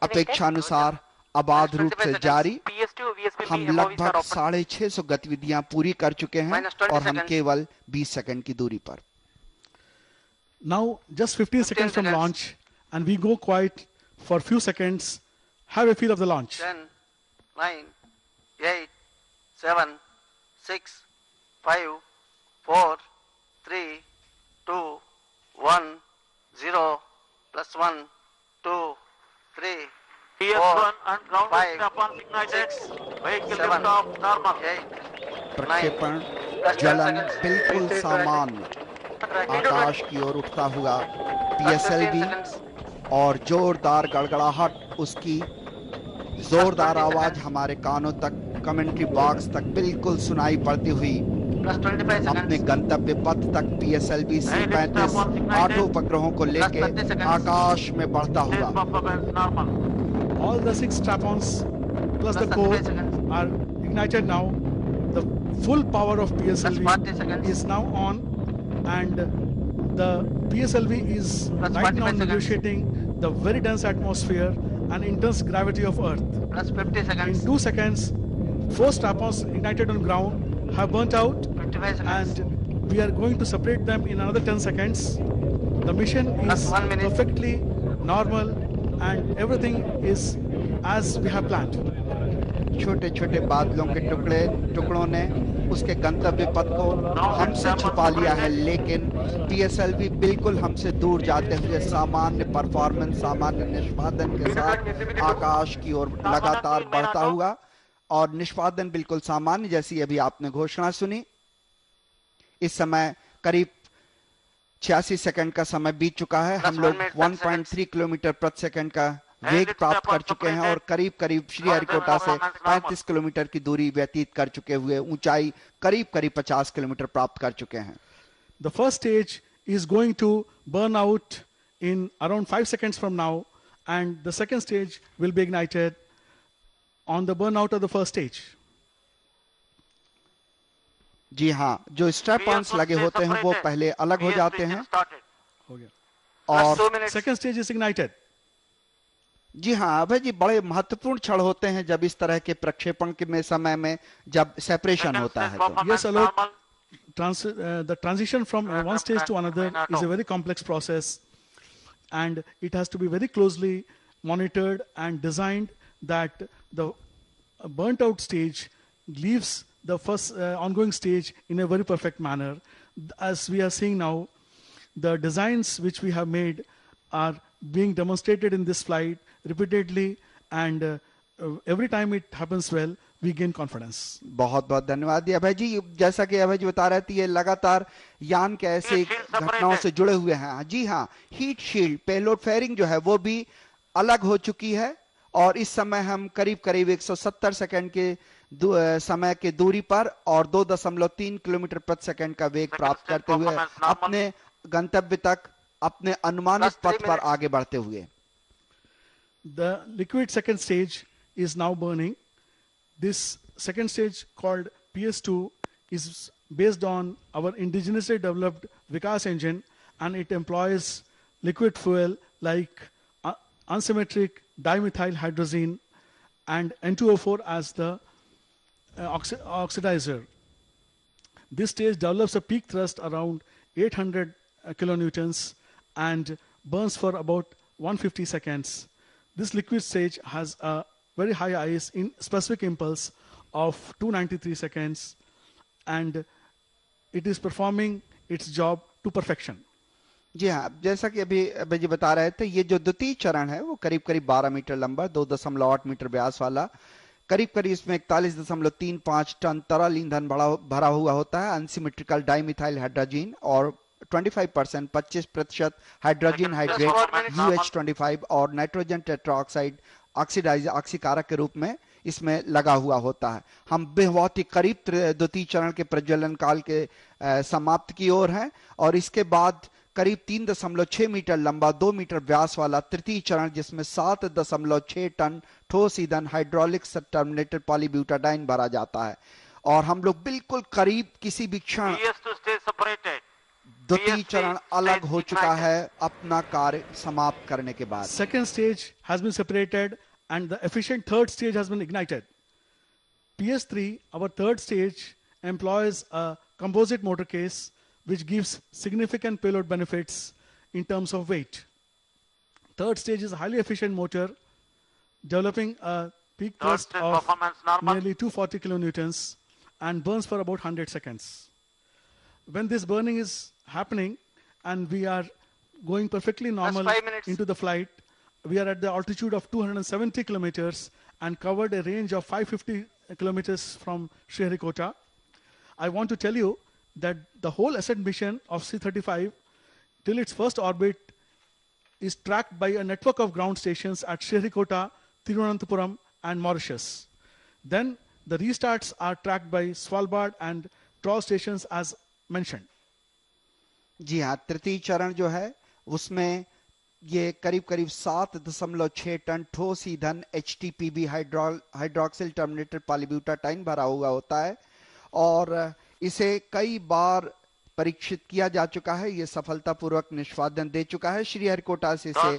अपेक्षानुसार अबाध रूप से जारी। PS2, VSPP, हम MOVs are लगभग open. 650 गतिविधियां पूरी कर चुके हैं Minus 20 और हम seconds. केवल 20 सेकंड की दूरी पर। Now, just 15 seconds from seconds. launch, and we go quiet for few seconds. Have a feel of the launch. 10, 9, 8, 7, 6, 5, 4, 3, 2, 1, 0, plus 1, 2, 3, PS1 and ground 5, strap-on ignited. 6, Vehicle 7, lift-off normal. 8, प्रक्षेपण 10 जलन seconds. बिल्कुल सामान्य आकाश की ओर उठता हुआ पीएसएलवी 15 seconds. और जोरदार गड़गड़ाहट, उसकी जोरदार आवाज हमारे कानों तक, कमेंट्री बॉक्स तक बिल्कुल सुनाई पड़ती हुई Plus 25 अपने seconds. गंतव्य पथ तक पीएसएलवी C-35 8 उपग्रहों को लेके 30 seconds. आकाश में बढ़ता Tail हुआ। performance normal. All the 6 strap-ons plus the Plus core 35 seconds. are ignited now. The full power of Plus 40 PSLV seconds. is now on, and the PSLV is Plus right now 45 seconds. negotiating the very dense atmosphere and intense gravity of Earth. Plus 50 In seconds. 2 seconds, 4 strap-ons ignited on ground have burnt out, 55 seconds. and we are going to separate them in another 10 seconds. The mission Plus is 1 minute. perfectly normal, and everything is as we have planned. छोटे छोटे बादलों के टुकड़ों ने उसके गंतव्य पथ को हमसे छुपा लिया है, लेकिन पीएसएलवी बिल्कुल हमसे दूर जाते हुए सामान्य परफॉर्मेंस, सामान्य निष्पादन के साथ आकाश की ओर लगातार बढ़ता हुआ, और निष्पादन बिल्कुल सामान्य जैसी अभी आपने घोषणा सुनी। इस समय करीब 86 सेकंड का समय बीत चुका है। हम लोग 1.3 किलोमीटर प्रति सेकंड का वेग प्राप्त कर चुके हैं और करीब करीब श्रीहरिकोटा से 35 किलोमीटर की दूरी व्यतीत कर चुके हुए ऊंचाई करीब करीब 50 किलोमीटर प्राप्त कर चुके हैं। The first stage is going to burn out in around 5 seconds from now, and the second stage will be ignited on the burnout of the first stage. जी हाँ, जो स्ट्रैप-ऑन्स लगे होते हैं वो पहले अलग हो जाते हैं और Second stage is ignited. जी हाँ अभय जी, बड़े महत्वपूर्ण क्षण होते हैं जब इस तरह के प्रक्षेपण के में समय में जब सेपरेशन होता है तो। Yes, Alok, the transition from one stage to another is a very complex process, and it has to be very closely monitored and designed that the burnt out stage leaves the first ongoing stage in a very perfect manner. As we are seeing now, the designs which we have made are being demonstrated in this flight repeatedly, and every time it happens well, we gain confidence. बहुत बहुत धन्यवाद अभय जी। जैसा कि अभय जी बता रहे थे, ये लगातार यान के ऐसे घटनाओं से जुड़े हुए हैं। जी हाँ, हीट शील्ड पेलोड फेयरिंग जो है वो भी अलग हो चुकी है और इस समय हम करीब करीब 170 सेकंड के समय के दूरी पर और 2.3 किलोमीटर प्रति सेकंड का वेग प्राप्त करते हुए अपने गंतव्य तक अपने अनुमानित पथ पर आगे बढ़ते हुए। The liquid second stage is now burning. This second stage, called PS2, is based on our indigenously developed Vikas engine, and it employs liquid fuel like unsymmetric dimethyl hydrazine and N2O4 as the oxidizer. This stage develops a peak thrust around 800 kilonewtons and burns for about 150 seconds. This liquid stage has a very high IS in specific impulse of 293 seconds, and it is performing its job to perfection. जी हाँ, जैसा कि अभी अभय जी बता रहे थे, ये जो द्वितीय चरण है वो करीब करीब 12 मीटर लंबा 2.8 मीटर व्यास वाला करीब करीब इसमें 41.35 टन तरल ईंधन भरा हुआ होता है, अनसिमेट्रिकल डाइमिथाइल हाइड्रोजन, और 25% हाइड्रोजन हाइड्रेट UH25 और नाइट्रोजन टेट्राऑक्साइड ऑक्सीकारक के रूप में इसमें लगा हुआ होता है। हम बहुत ही करीब द्वितीय चरण के प्रज्वलन काल के समाप्त की ओर हैं, और इसके बाद करीब 3.6 मीटर लंबा 2 मीटर व्यास वाला तृतीय चरण, जिसमें 7.6 टन ठोस ईंधन हाइड्रोलिक टर्मिनेटेड पॉलीब्यूटाडाइन भरा जाता है। और हम लोग बिल्कुल करीब, किसी भी क्षण PS2 stays separated. द्वितीय चरण अलग हो चुका है अपना कार्य समाप्त करने के बाद। Second stage has been separated and the efficient third stage has been ignited. PS3, our third stage, employs a composite motor case which gives significant payload benefits in terms of weight. Third stage is a highly efficient motor developing a peak Third thrust stage of performance normal. nearly 240 kilonewtons and burns for about 100 seconds. When this burning is happening and we are going perfectly normal 5 minutes. into the flight, we are at the altitude of 270 kilometers and covered a range of 550 kilometers from Sriharikota. I want to tell you that the whole ascent mission of C-35 till its first orbit is tracked by a network of ground stations at Sriharikota, Thiruvananthapuram and Mauritius. Then the restarts are tracked by Svalbard and Troll stations as mentioned. जी हाँ, तृतीय चरण जो है उसमें ये करीब करीब 7.6 ton ठोस ईंधन HTPB हाइड्रोक्सिल टर्मिनेटेड पॉलीब्यूटाडाइन भरा हुआ होता है, और इसे कई बार परीक्षित किया जा चुका है। ये सफलतापूर्वक निष्पादन दे चुका है। श्रीहरिकोटा से इसे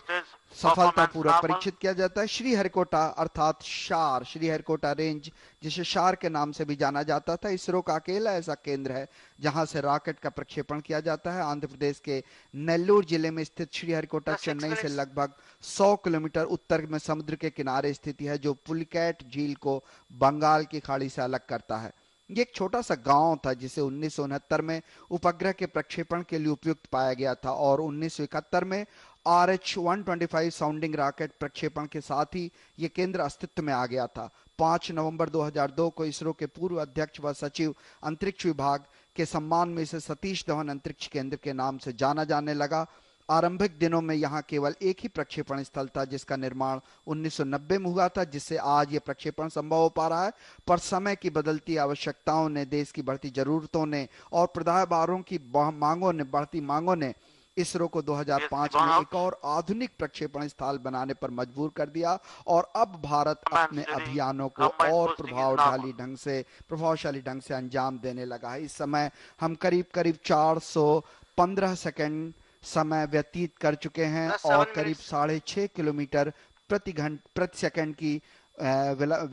सफलतापूर्वक परीक्षित किया जाता है। श्रीहरिकोटा अर्थात शार, श्रीहरिकोटा रेंज, जिसे शार के नाम से भी जाना जाता था, इसरो का अकेला ऐसा केंद्र है जहां से रॉकेट का प्रक्षेपण किया जाता है। आंध्र प्रदेश के नेल्लूर जिले में स्थित श्रीहरिकोटा चेन्नई से लगभग 100 किलोमीटर उत्तर में समुद्र के किनारे स्थित है, जो पुलिकैट झील को बंगाल की खाड़ी से अलग करता है। ये एक छोटा सा गांव था जिसे 1969 में उपग्रह के प्रक्षेपण के लिए उपयुक्त पाया गया था, और 1971 में RH-125 साउंडिंग रॉकेट प्रक्षेपण के साथ ही ये केंद्र अस्तित्व में आ गया था। 5 नवंबर 2002 को इसरो के पूर्व अध्यक्ष व सचिव अंतरिक्ष विभाग के सम्मान में इसे सतीश धवन अंतरिक्ष केंद्र के नाम से जाना जाने लगा। आरंभिक दिनों में यहाँ केवल एक ही प्रक्षेपण स्थल था, जिसका निर्माण 1990 में हुआ था, जिससे आज ये प्रक्षेपण संभव हो पा रहा है। पर समय की बदलती आवश्यकताओं ने, देश की बढ़ती जरूरतों ने और पैदावारों की बढ़ती मांगों ने इसरो को 2005 में एक और आधुनिक प्रक्षेपण स्थल बनाने पर मजबूर कर दिया, और अब भारत अपने अभियानों को और प्रभावशाली ढंग से अंजाम देने लगा है। इस समय हम करीब करीब 415 सेकंड समय व्यतीत कर चुके हैं और करीब 6.5 किलोमीटर प्रति सेकंड की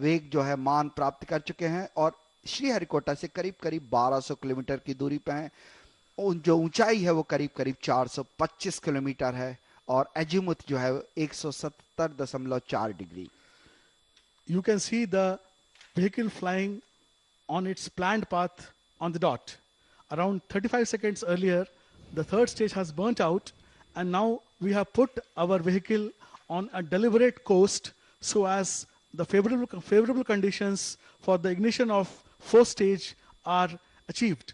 वेग जो है मान प्राप्त कर चुके हैं, और श्रीहरिकोटा से करीब करीब 1200 किलोमीटर की दूरी पे हैं। जो ऊंचाई है वो करीब करीब 425 किलोमीटर है, और एजीमुथ जो है 170.4 degree. You can see the vehicle flying on its planned path on the dot. Around 35 seconds earlier, the third stage has burnt out, and now we have put our vehicle on a deliberate course so as the favorable conditions for the ignition of fourth stage are achieved.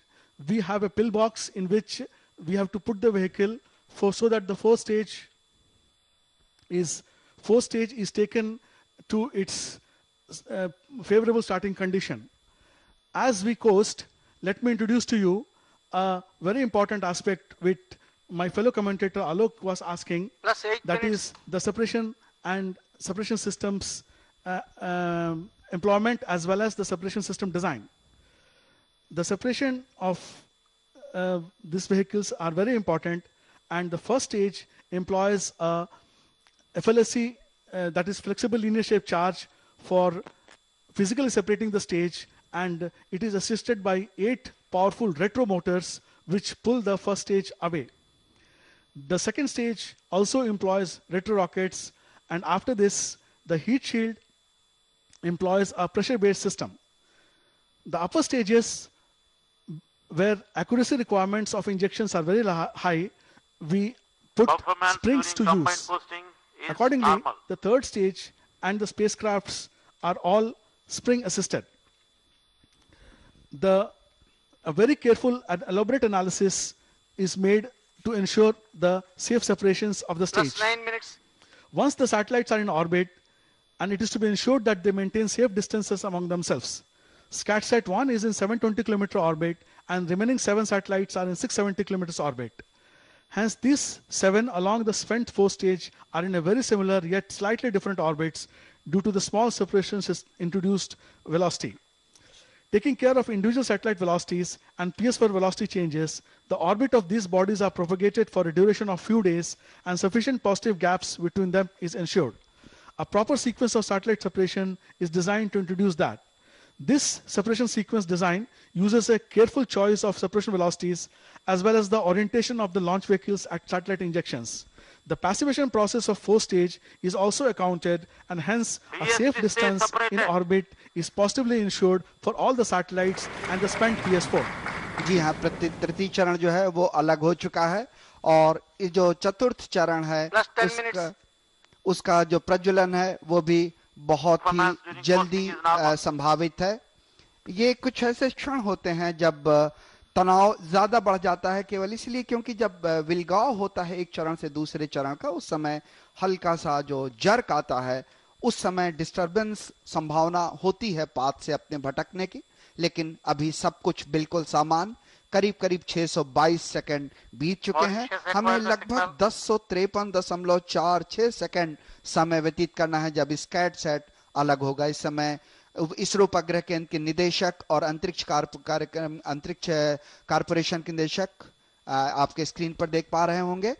We have a pillbox in which we have to put the vehicle so that the fourth stage is taken to its favorable starting condition. As we coast, let me introduce to you a very important aspect which my fellow commentator Alok was asking, Plus 8 that minutes. is the separation and separation systems employment as well as the separation system design. The separation of these vehicles are very important, and the first stage employs a FLSC, that is flexible linear shape charge, for physically separating the stage, and it is assisted by 8 powerful retro motors which pull the first stage away. The second stage also employs retro rockets, and after this the heat shield employs a pressure-based system. The upper stages, where accuracy requirements of injections are very high, we put Performance springs to during combined use. posting is Accordingly, normal. the third stage and the spacecrafts are all spring assisted. A very careful and elaborate analysis is made to ensure the safe separations of the stage. Plus 9 minutes. Once the satellites are in orbit, and it is to be ensured that they maintain safe distances among themselves. SCATSat-1 is in 720 km orbit, and remaining 7 satellites are in 670 km orbit. Hence, these 7 along the SPENT-4 stage are in a very similar yet slightly different orbits due to the small separations introduced velocity. Taking care of individual satellite velocities and PS4 velocity changes, the orbit of these bodies are propagated for a duration of few days, and sufficient positive gaps between them is ensured. A proper sequence of satellite separation is designed to introduce that. This separation sequence design uses a careful choice of separation velocities as well as the orientation of the launch vehicles at satellite injections. The passivation process of 4 stage is also accounted, and hence a safe distance in orbit is positively ensured for all the satellites and the spent PS4. जी हाँ, तृतीय चरण जो है वो अलग हो चुका है, और ये जो चतुर्थ चरण है उसका जो प्रज्वलन है वो भी बहुत ही जल्दी संभावित है। ये कुछ ऐसे क्षण होते हैं जब तनाव ज्यादा बढ़ जाता है, केवल इसलिए क्योंकि जब विलगाव होता है एक चरण से दूसरे चरण का, उस समय हल्का सा जो जर्क आता है, उस समय डिस्टरबेंस संभावना होती है पाथ से अपने भटकने की। लेकिन अभी सब कुछ बिल्कुल सामान, करीब करीब 622 सेकंड बीत चुके हैं। हमें लगभग 1053.46 सेकंड समय व्यतीत करना है जब स्कैटसैट अलग होगा। इस समय इसरो उपग्रह केंद्र के निदेशक और अंतरिक्ष कारपोरेशन के निदेशक आपके स्क्रीन पर देख पा रहे होंगे।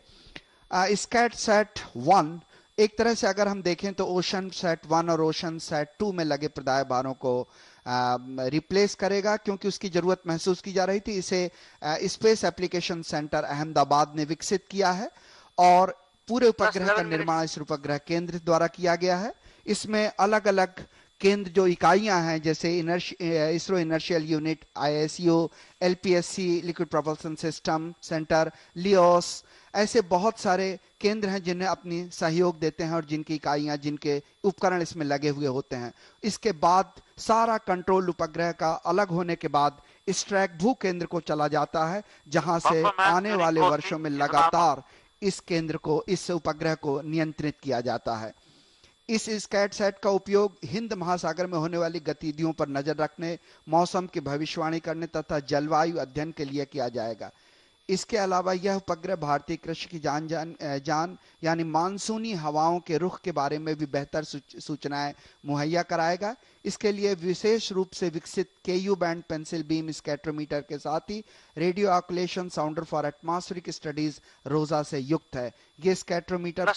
स्कैटसैट 1 एक तरह से अगर हम देखें तो ओशन सेट 1 और ओशन सेट 2 में लगे प्रदाय भारों को रिप्लेस करेगा, क्योंकि उसकी जरूरत महसूस की जा रही थी। इसे स्पेस एप्लीकेशन सेंटर अहमदाबाद ने विकसित किया है, और पूरे उपग्रह का निर्माण इस उपग्रह केंद्र द्वारा किया गया है। इसमें अलग अलग केंद्र जो इकाइयां हैं, जैसे ISRO inertial unit, ISU, LPSC liquid propulsion system centre, Leos, ऐसे बहुत सारे केंद्र हैं जिन्हें अपनी सहयोग देते हैं और जिनकी इकाइयां, जिनके उपकरण इसमें लगे हुए होते हैं। इसके बाद सारा कंट्रोल उपग्रह का अलग होने के बाद इस ट्रैक भू केंद्र को चला जाता है, जहां से आने वाले वर्षों में लगातार इस केंद्र को, इस उपग्रह को नियंत्रित किया जाता है। इस स्कैटसैट का उपयोग हिंद महासागर में होने वाली गतिविधियों पर नजर रखने, मौसम की भविष्यवाणी करने तथा जलवायु अध्ययन के लिए किया जाएगा। इसके अलावा यह उपग्रह भारतीय कृषि की जान यानी मानसूनी हवाओं के रुख के बारे में भी बेहतर सूचनाएं मुहैया कराएगा। इसके लिए विशेष रूप से विकसित KU band pencil beam scatterometer के साथ ही radio occultation sounder for atmospheric studies ROSA से युक्त है। ये स्कैटरोमीटर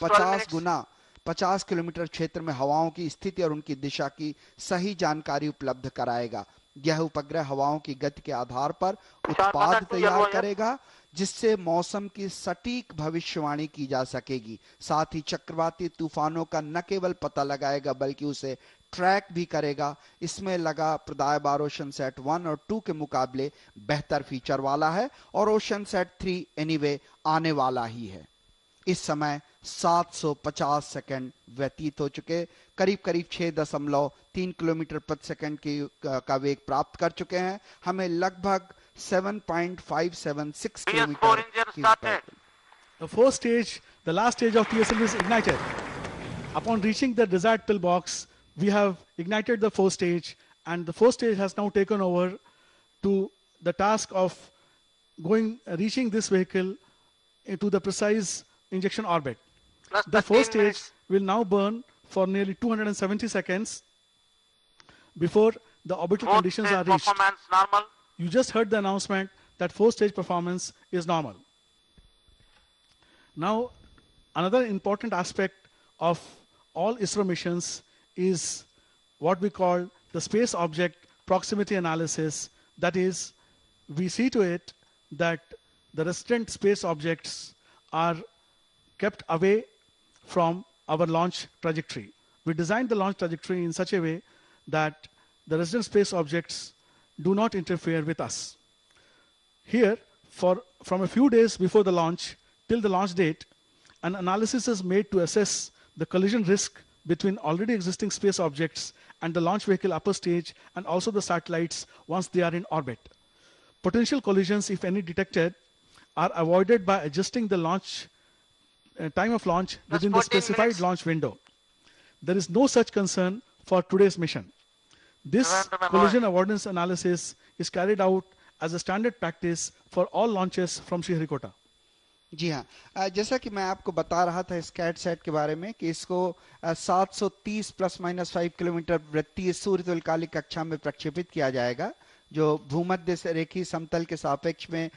50 किलोमीटर क्षेत्र में हवाओं की स्थिति और उनकी दिशा की सही जानकारी उपलब्ध कराएगा। यह उपग्रह हवाओं की गति के आधार पर उत्पाद तैयार करेगा, जिससे मौसम की सटीक भविष्यवाणी की जा सकेगी। साथ ही चक्रवाती तूफानों का न केवल पता लगाएगा बल्कि उसे ट्रैक भी करेगा। इसमें लगा प्रदाय बार ओशन सेट 1 और 2 के मुकाबले बेहतर फीचर वाला है, और ओशन सेट 3 एनीवे आने वाला ही है। इस समय 750 सेकंड व्यतीत हो चुके, करीब करीब 6.3 किलोमीटर प्रति सेकंड का वेग प्राप्त कर चुके हैं। हमें लगभग 7.576 किलोमीटर की The fourth stage, the last stage of PSLV is ignited. Upon reaching the desired pillbox, we have ignited the fourth stage, and the fourth stage has now taken over to the task of reaching this vehicle into the precise injection orbit. The fourth stage will now burn for nearly 270 seconds before the orbital conditions are reached. Performance normal. You just heard the announcement that fourth stage performance is normal. Now, another important aspect of all ISRO missions is what we call the space object proximity analysis. That is, we see to it that the resident space objects are kept away from our launch trajectory. We designed the launch trajectory in such a way that the resident space objects do not interfere with us. Here, from a few days before the launch till the launch date, an analysis is made to assess the collision risk between already existing space objects and the launch vehicle upper stage, and also the satellites once they are in orbit. Potential collisions, if any detected, are avoided by adjusting the launch time of launch within the 14 specified minutes. launch window. There is no such concern for today's mission. This November, collision avoidance analysis is carried out as a standard practice for all launches from Sriharikota. जी हाँ, जैसा कि मैं आपको बता रहा था स्कैट set के बारे में कि इसको 730 प्लस माइनस 5 किलोमीटर वृत्तीय सूर्य तुल्यकालिक कक्षा में प्रक्षेपित किया जाएगा, जो भूमध्य से रेखीय समतल के सापेक्ष में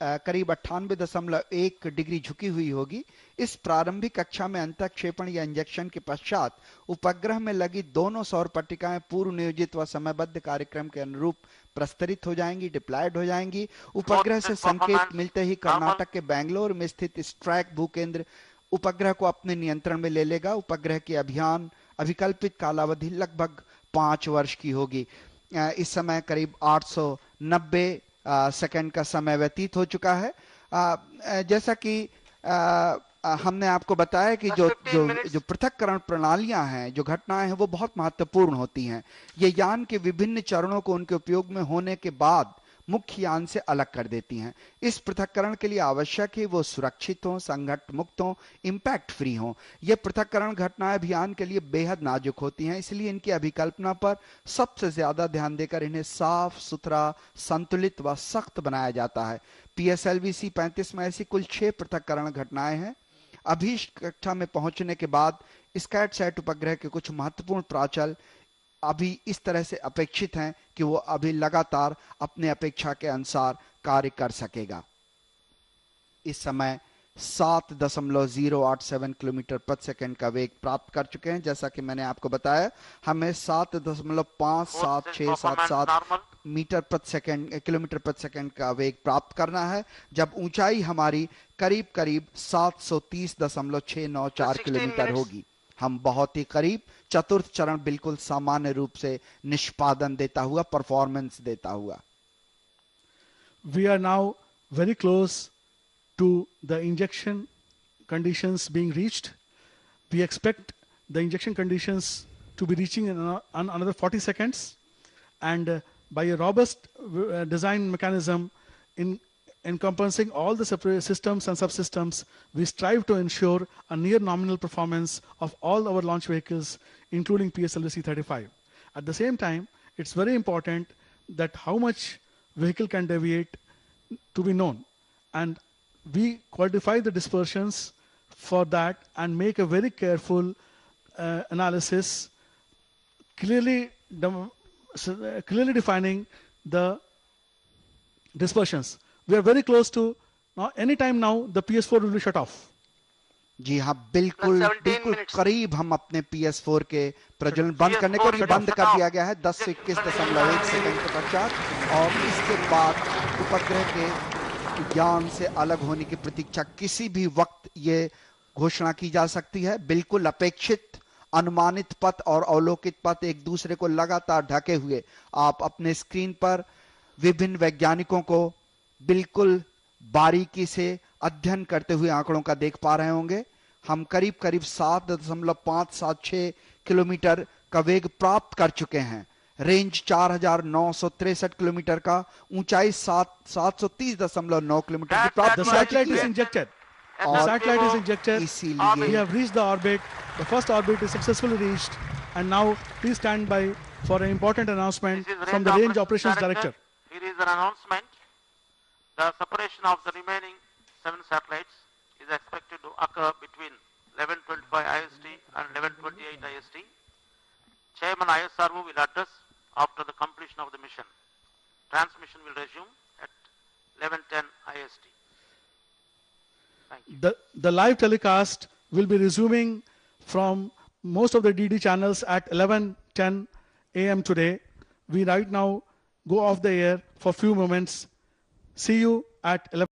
करीब 98.1 डिग्री झुकी हुई होगी। इस प्रारंभिक कक्षा में अंतःक्षेपण या इंजेक्शन के पश्चात उपग्रह में लगी दोनों सौर पट्टिकाएं पूर्व नियोजित व समयबद्ध कार्यक्रम के अनुरूप प्रस्तरित हो जाएंगी, डिप्लॉयड हो जाएंगी। उपग्रह से संकेत मिलते ही कर्नाटक के बेंगलोर में स्थित स्ट्राइक भूकेंद्र उपग्रह को अपने नियंत्रण में ले लेगा। उपग्रह की अभिकल्पित कालावधि लगभग 5 वर्ष की होगी। इस समय करीब 890 सेकंड का समय व्यतीत हो चुका है। जैसा कि हमने आपको बताया कि जो पृथक्करण प्रणालियां हैं, जो घटनाएं हैं, वो बहुत महत्वपूर्ण होती हैं। ये यान के विभिन्न चरणों को उनके उपयोग में होने के बाद मुख्य यान से अलग कर देती हैं। इस पृथक्करण के लिए आवश्यक है वो सुरक्षित हों, संघट मुक्त हों, इंपैक्ट फ्री हों। ये पृथक्करण घटनाएं अभियान के लिए बेहद नाजुक होती हैं, इसलिए इनकी अभिकल्पना पर सबसे ज्यादा ध्यान देकर इन्हें साफ सुथरा, संतुलित व सख्त बनाया जाता है। PSLV-C 35 में ऐसी कुल 6 पृथक्करण घटनाएं हैं। अभीष्ट कक्षा में पहुंचने के बाद स्कैट सेट उपग्रह के कुछ महत्वपूर्ण प्राचल अभी इस तरह से अपेक्षित हैं कि वो अभी लगातार अपने अपेक्षा के अनुसार कार्य कर सकेगा। इस समय 7.087 किलोमीटर प्रति सेकंड का वेग प्राप्त कर चुके हैं। जैसा कि मैंने आपको बताया, हमें 7.57677 मीटर प्रति सेकंड किलोमीटर प्रति सेकंड का वेग प्राप्त करना है, जब ऊंचाई हमारी करीब करीब 730.694 किलोमीटर होगी। हम बहुत ही करीब, चतुर्थ चरण बिल्कुल सामान्य रूप से निष्पादन देता हुआ, परफॉर्मेंस देता हुआ। We are now very close to the injection conditions being reached. We expect the injection conditions to be reaching in another 40 seconds, and by a robust design mechanism encompassing all the separate systems and subsystems, we strive to ensure a near nominal performance of all our launch vehicles, including PSLV C-35. At the same time, it's very important that how much vehicle can deviate to be known, and we quantify the dispersions for that and make a very careful analysis, clearly defining the dispersions. We are very close to now. Any time now, the PS4 will be shut off. जी हाँ, बिल्कुल करीब हम अपने PS4 के प्रज्वलन बंद करने को बंद कर दिया गया है 10 से 21.1 सेकंड के पश्चात, और इसके बाद उपग्रह के ज्ञान से अलग होने की प्रतीक्षा किसी भी वक्त ये घोषणा की जा सकती है। बिल्कुल अपेक्षित अनुमानित पथ और अवलोकित पथ एक दूसरे को लगातार ढके हुए आप अपने स्क्रीन पर विभिन्न वैज्ञानिकों को बिल्कुल बारीकी से अध्ययन करते हुए आंकड़ों का देख पा रहे होंगे। हम करीब करीब 7.576 किलोमीटर का वेग प्राप्त कर चुके हैं। रेंज 4963 किलोमीटर का, ऊंचाई 730.9 किलोमीटर की प्राप्त The satellite is injected. The satellite is injected. इसीलिए We have reached the orbit. The first orbit is successfully reached, and now please stand by for an important announcement This is from the Range Operations Director. Here is an announcement. The separation of the remaining 7 satellites is expected to occur between 11:25 IST and 11:28 IST. Chairman ISRO will address after the completion of the mission. Transmission will resume at 11:10 IST. Thank you. The live telecast will be resuming from most of the DD channels at 11:10 a.m. today. We right now go off the air for few moments. See you at 11.